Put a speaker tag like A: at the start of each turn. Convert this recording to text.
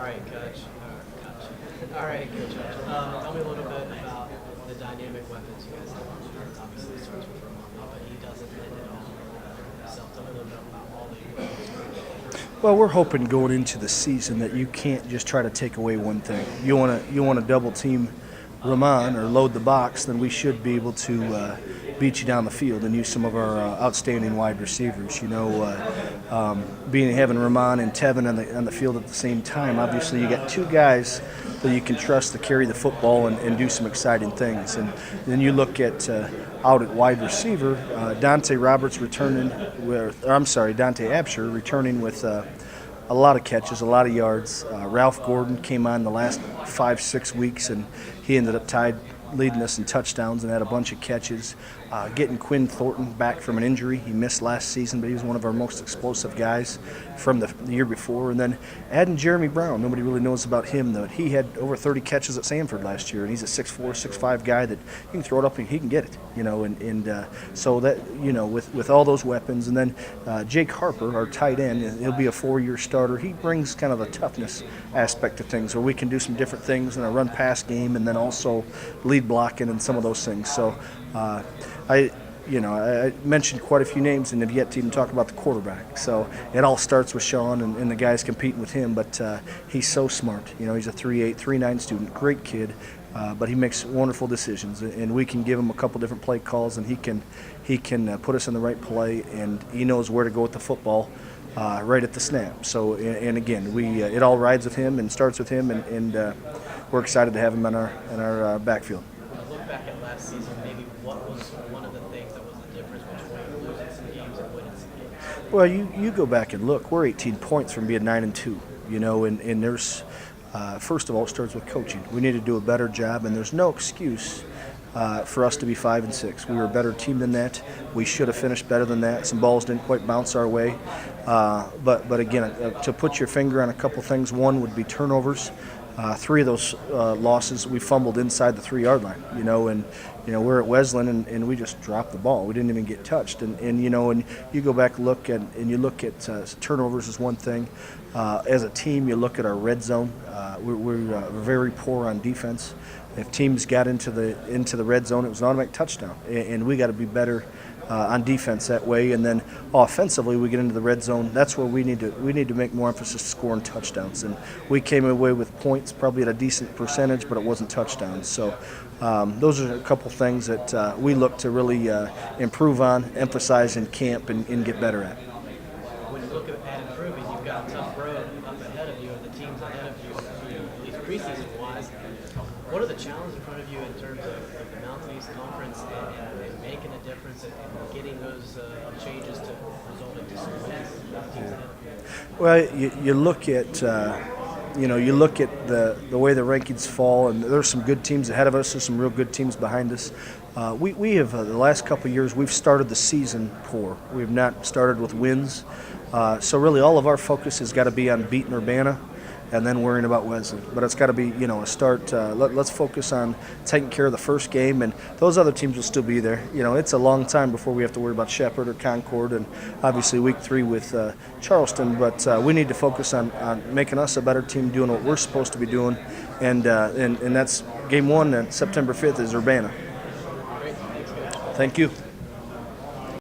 A: right, Coach. All right, Coach. Tell me a little bit about the dynamic weapons you guys have on defense. Obviously, it starts with Romano, but he doesn't end it all himself. Tell me a little bit about all the weapons.
B: Well, we're hoping going into the season that you can't just try to take away one thing. You want to double team Rahman or load the box, then we should be able to beat you down the field and use some of our outstanding wide receivers. Having Rahman and Tevin on the field at the same time, obviously you got two guys that you can trust to carry the football and do some exciting things. And then you look at out at wide receiver, Dante Absher returning with a lot of catches, a lot of yards. Ralph Gordon came on the last 5-6 weeks, and he ended up leading us in touchdowns and had a bunch of catches. Getting Quinn Thornton back from an injury. He missed last season, but he was one of our most explosive guys from the year before. And then adding Jeremy Brown. Nobody really knows about him, though. He had over 30 catches at Sanford last year, and he's a 6'4", 6'5" guy that you can throw it up and he can get it. So that, with all those weapons. And then Jake Harper, our tight end, he'll be a 4-year starter. He brings kind of a toughness aspect to things where we can do some different things in a run-pass game and then also lead blocking and some of those things. So I mentioned quite a few names and have yet to even talk about the quarterback. So it all starts with Sean and the guys competing with him, but he's so smart. He's a 3'8", 3'9" student, great kid, but he makes wonderful decisions, and we can give him a couple different play calls, and he can put us in the right play, and he knows where to go with the football right at the snap. So, and again, it all rides with him and starts with him, and we're excited to have him in our backfield.
A: Look back at last season, maybe what was one of the things that was the difference between losing some games and winning some games?
B: Well, you go back and look. We're 18 points from being 9-2. And there's first of all, it starts with coaching. We need to do a better job, and there's no excuse for us to be 5-6. We were a better team than that. We should have finished better than that. Some balls didn't quite bounce our way, but again, to put your finger on a couple things. One would be turnovers. 3 of those losses we fumbled inside the 3-yard line, and we're at Wesleyan and we just dropped the ball. We didn't even get touched, and you go back and look at turnovers is one thing. As a team, you look at our red zone. We're very poor on defense. If teams got into the red zone, it was an automatic touchdown, and we got to be better on defense that way. And then offensively, we get into the red zone. That's where we need to make more emphasis scoring touchdowns. And we came away with points, probably at a decent percentage, but it wasn't touchdowns. So those are a couple things that we look to really improve on, emphasize in camp, and get better at.
A: When you look at improving, you've got a tough road up ahead of you, and the teams ahead of you, at least preseason-wise. What are the challenges in front of you in terms of the Mountain East Conference and making a difference and getting those changes to result into some wins? Teams ahead of you?
B: Well, you look at the way the rankings fall, and there's some good teams ahead of us. There's some real good teams behind us. We have the last couple of years we've started the season poor. We've not started with wins, so really all of our focus has got to be on beating Urbana and then worrying about Wesleyan. But it's got to be, a start. Let's focus on taking care of the first game, and those other teams will still be there. It's a long time before we have to worry about Shepherd or Concord, and obviously week 3 with Charleston. But we need to focus on making us a better team, doing what we're supposed to be doing, and that's game 1, and September 5th is Urbana.
A: Great. Thanks, guys.
B: Thank you.